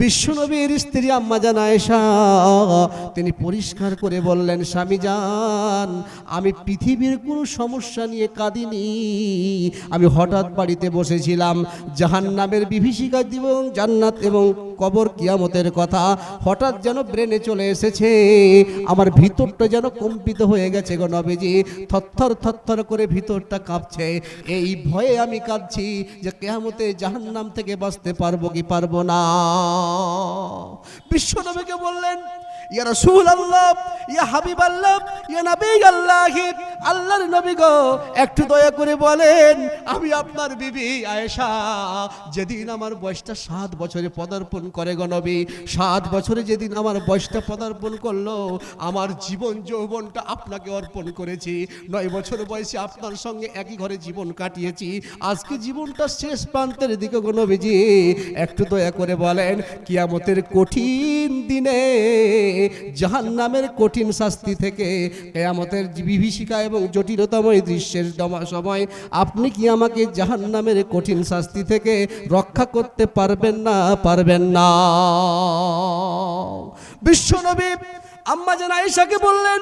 বিশ্বনবীর স্ত্রী আম্মা জান আয়েশা তিনি পরিষ্কার করে বললেন, স্বামী জান, আমি পৃথিবীর কোনো সমস্যা নিয়ে কাঁদিনি। আমি হঠাৎ বাড়িতে বসেছিলাম, জাহান্নামের বিভীষিকা এবং জান্নাত এবং কবর কিয়ামতের কথা হঠাৎ যেন ব্রেনে চলে এসেছে। আমার ভিতরটা যেন কম্পিত হয়ে গেছে গো নবীজি, থরথর থরথর করে ভিতরটা কাঁপছে। এই ভয়ে আমি কাঁদছি যে কিয়ামতে জাহান্নাম থেকে বাঁচতে পারবো কি পারবো না। বিশ্বনবীকে বললেন, ইয়া রাসূলুল্লাহ, ইয়া হাবিবাল্লাহ, ইয়া নবী আল্লাহ, আল্লাহর নবী গো, একটু দয়া করে বলেন আমি আপনার বিবি আয়েশা, যেদিন আমার বয়সটা 7 বছরে পদার্পণ করে গো নবী, 7 বছরে যেদিন আমার বয়সটা পদার্পণ করলো, আমার জীবন যৌবনটা আপনাকে অর্পণ করেছি। 9 বছর বয়সে আপনার সঙ্গে একই ঘরে জীবন কাটিয়েছি। আজকে জীবনটা শেষ প্রান্তের দিকে গো নবীজি, একটু দয়া করে বলেন কিয়ামতের কঠিন দিনে, জাহান্নামের কঠিন শাস্তি থেকে, কিয়ামতের বিভীষিকা এবং জটিলতাময় দৃশ্যের সময় আপনি কি আমাকে জাহান্নামের কঠিন শাস্তি থেকে রক্ষা করতে পারবেন না? পারবেন না। বিশ্বনবী আম্মা জান আয়েশাকে বললেন,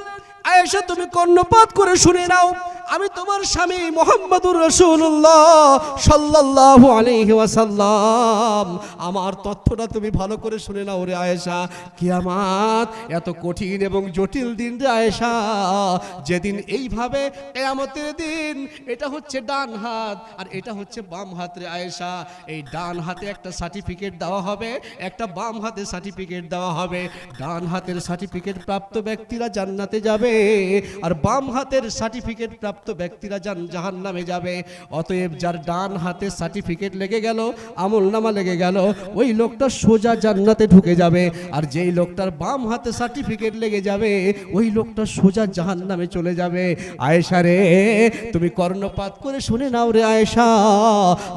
আয়েশা তুমি কর্ণপাত করে শুনে নাও, আমি তোমার স্বামী মুহাম্মদুর রাসূলুল্লাহ সাল্লাল্লাহু আলাইহি ওয়াসাল্লাম। আমার তথ্যটা তুমি ভালো করে শুনে নাও রে আয়েশা। কিয়ামত এত কঠিন এবং জটিল দিন রে আয়েশা, যেদিন এইভাবে কিয়ামতের দিন, এটা হচ্ছে ডান হাত আর এটা হচ্ছে বাম হাত রে আয়েশা। এই ডান হাতে একটা সার্টিফিকেট দেওয়া হবে, একটা বাম হাতে সার্টিফিকেট দেওয়া হবে। ডান হাতের সার্টিফিকেট প্রাপ্ত ব্যক্তিরা জান্নাতে যাবে, আর বাম হাতের সার্টিফিকেট প্রাপ্ত ব্যক্তিরা জাহান্নামে যাবে। অতএব যার ডান হাতে সার্টিফিকেট লেগে গেল, আমলনামা লেগে গেল, ওই লোকটা সোজা জান্নাতে ঢুকে যাবে। আর যেই লোকটার বাম হাতে সার্টিফিকেট লেগে যাবে, ওই লোকটা সোজা জাহান্নামে চলে যাবে। আয়েশা রে, তুমি কর্ণপাত করে শুনে নাও রে আয়েশা,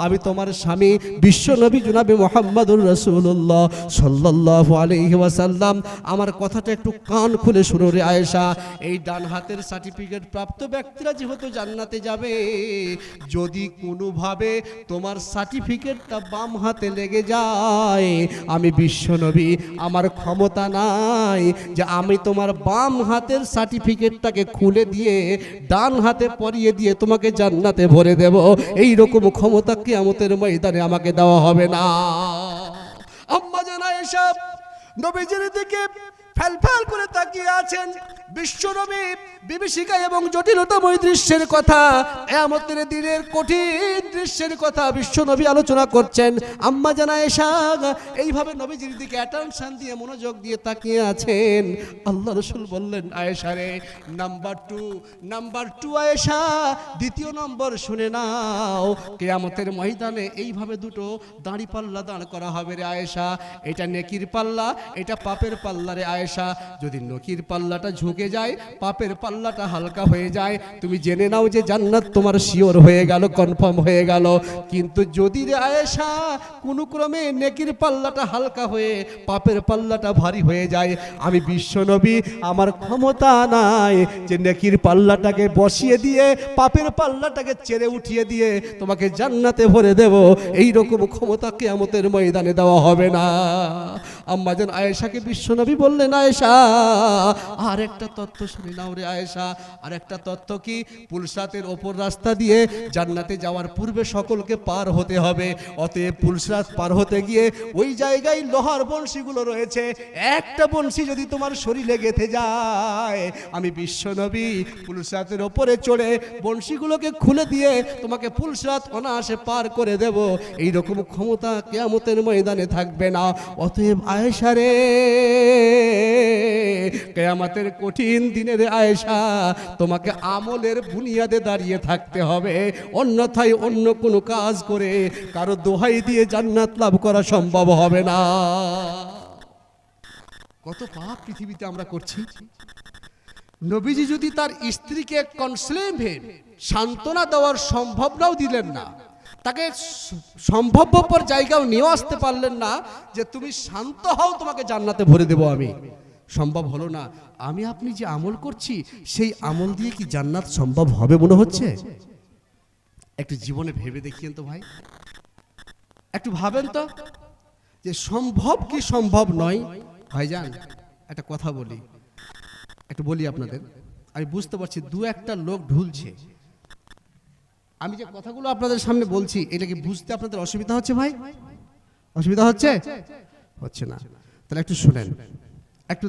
আমি তোমার স্বামী বিশ্বনবী জনাবে মুহাম্মদুর রাসূলুল্লাহ সাল্লাল্লাহু আলাইহি ওয়াসাল্লাম। আমার কথাটা একটু কান খুলে শুনো রে আয়েশা। এই ডান হাতের সার্টিফিকেট প্রাপ্ত ব্যক্তিরা যেহেতু জান্নাতে যাবে, যদি কোনোভাবে তোমার সার্টিফিকেটটা বাম হাতে লেগে যায়, আমি বিশ্বনবী, আমার ক্ষমতা নাই যে আমি তোমার বাম হাতের সার্টিফিকেটটাকে খুলে দিয়ে ডান হাতে পরিয়ে দিয়ে তোমাকে জান্নাতে ভরে দেব। এই রকম ক্ষমতা কিয়ামতের ময়দানে আমাকে দেওয়া হবে না। আম্মা জান আয়েশা নবীজির দিকে ফ্যালফ্যাল করে তাকিয়ে আছেন। বিশ্বনবী বিভীষিকা এবং জটিলতাময় দৃশ্যের কথা, কিয়ামতের দিনের কঠিন দৃশ্যের কথা বিশ্বনবী আলোচনা করছেন। আম্মা জান আয়েশা এইভাবে নবীজির দিকে অ্যাটেনশন দিয়ে মনোযোগ দিয়ে তাকিয়ে আছেন। আল্লাহ রাসূল বললেন, আয়েশা রে, নাম্বার টু আয়েশা, দ্বিতীয় নম্বর শুনে নাও, কিয়ামতের ময়দানে এইভাবে দুটো দাঁড়ি পাল্লা দাঁড় করা হবে রে আয়েশা। এটা নেকির পাল্লা, এটা পাপের পাল্লা রে আয়েশা। যদি নেকির পাল্লাটা ঝুঁকে যায়, পাপের পাল্লাটা হালকা হয়ে যায়, তুমি জেনে নাও যে জান্নাত তোমার শিওর হয়ে গেল, কনফার্ম হয়ে গেল। কিন্তু যদি রে আয়েশা কোনো ক্রমে নেকির পাল্লাটা হালকা হয়ে পাপের পাল্লাটা ভারী হয়ে যায়, আমি বিশ্বনবী, আমার ক্ষমতা নাই যে নেকির পাল্লাটাকে বসিয়ে দিয়ে পাপের পাল্লাটাকে চেড়ে উঠিয়ে দিয়ে তোমাকে জান্নাতে ভরে দেব। এই রকম ক্ষমতা কিয়ামতের ময়দানে দেওয়া হবে না। আম্মা জান আয়েশাকে বিশ্বনবী বললেন, আয়েশা আর একটা তথ্য শুনে নাও রে আয়েশা। আর একটা তথ্য কি? পুলসাতের ওপর রাস্তা দিয়ে জান্নাতে যাওয়ার পূর্বে সকলকে পার হতে হবে। অতএব পুলসাত পার হতে গিয়ে ওই জায়গায় লোহার বংশীগুলো রয়েছে, একটা বংশী যদি তোমার শরীরে গেঁথে যায়, আমি বিশ্বনবী পুলসাতের ওপরে চড়ে বংশীগুলোকে খুলে দিয়ে তোমাকে পুলসাত অনায়াসে পার করে দেব। এইরকম ক্ষমতা কিয়ামতের ময়দানে থাকবে না। অতএব আয়েশা রে, কিয়ামতের কঠিন দিনের আয়েশা, তোমাকে আমলের বুনিয়াদে দাঁড়িয়ে থাকতে হবে, অন্যথায় অন্য কোনো কাজ করে কারো দোহাই দিয়ে জান্নাত লাভ করা সম্ভব হবে না। কত পাপ পৃথিবীতে আমরা করছি। নবীজি যদি তার স্ত্রীকে কনসলেভে সান্ত্বনা দেওয়ার সম্ভাবনাও দিলেন না, তাকে সম্ভাব্যপর জায়গাও নিয়ে আসতে পারলেন না যে তুমি শান্ত হও, তোমাকে জান্নাতে ভরে দেব আমি, সম্ভব হলো না। আমি আপনি যে আমল করছি, সেই আমল দিয়ে কি জান্নাত সম্ভব হবে মনে হচ্ছে? একটু জীবনে ভেবে দেখিয়েন তো ভাই, একটু ভাবেন তো। যে সম্ভব কি সম্ভব নয়। ভাইজান একটা কথা বলি, একটু বলি আপনাদের, আমি বুঝতে পারছি দু একটা লোক ঢুলছে। আমি যে কথাগুলো আপনাদের সামনে বলছি এটা কি বুঝতে আপনাদের অসুবিধা হচ্ছে ভাই? অসুবিধা হচ্ছে? হচ্ছে না? তাহলে একটু শুনেন, একটু